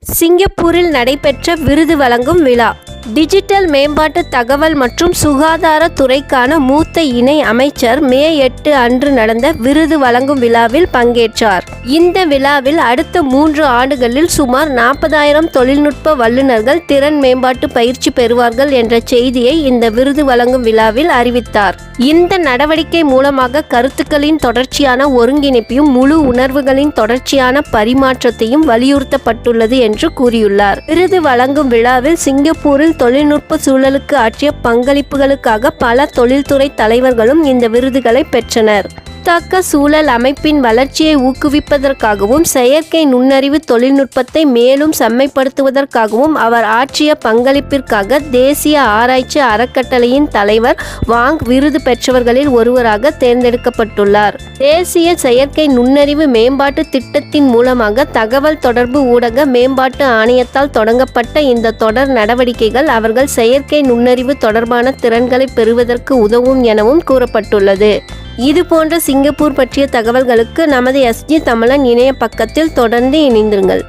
சிங்கப்பூரில் நடைபெற்ற விருது வழங்கும் விழா. டிஜிட்டல் மேம்பாட்டு, தகவல் மற்றும் சுகாதார துறைக்கான மூத்த இணை அமைச்சர் மே 8 அன்று நடந்த விருது வழங்கும் விழாவில் பங்கேற்றார். இந்த விழாவில் அடுத்த 3 ஆண்டுகளில் சுமார் 40,000 தொழில்நுட்ப வல்லுநர்கள் திறன் மேம்பாட்டு பயிற்சி பெறுவார்கள் என்ற செய்தியை இந்த விருது வழங்கும் விழாவில் அறிவித்தார். இந்த நடவடிக்கை மூலமாக கருத்துக்களின் தொடர்ச்சியான ஒருங்கிணைப்பையும் முழு உணர்வுகளின் தொடர்ச்சியான பரிமாற்றத்தையும் வலியுறுத்தப்பட்டுள்ளது என்று கூறியுள்ளார். விருது வழங்கும் விழாவில் சிங்கப்பூரில் தொழில்நுட்ப சூழலுக்கு ஆற்றிய பங்களிப்புகளுக்காக பல தொழில்துறை தலைவர்களும் இந்த விருதுகளை பெற்றனர். தக்க சூழல் அமைப்பின் வளர்ச்சியை ஊக்குவிப்பதற்காகவும் செயற்கை நுண்ணறிவு தொழில்நுட்பத்தை மேலும் செம்மைப்படுத்துவதற்காகவும் அவர் ஆற்றிய பங்களிப்பிற்காக தேசிய ஆராய்ச்சி அறக்கட்டளையின் தலைவர் வாங் விருது பெற்றவர்களில் ஒருவராக தேர்ந்தெடுக்கப்பட்டுள்ளார். தேசிய செயற்கை நுண்ணறிவு மேம்பாட்டு திட்டத்தின் மூலமாக தகவல் தொடர்பு ஊடக மேம்பாட்டு ஆணையத்தால் தொடங்கப்பட்ட இந்த தொடர் நடவடிக்கைகள் அவர்கள் செயற்கை நுண்ணறிவு தொடர்பான திறன்களை பெறுவதற்கு உதவும் எனவும் கூறப்பட்டுள்ளது. இது போன்ற சிங்கப்பூர் பற்றிய தகவல்களுக்கு நமது SG தமிழன் இணைய பக்கத்தில் தொடர்ந்து இணைந்திருங்கள்.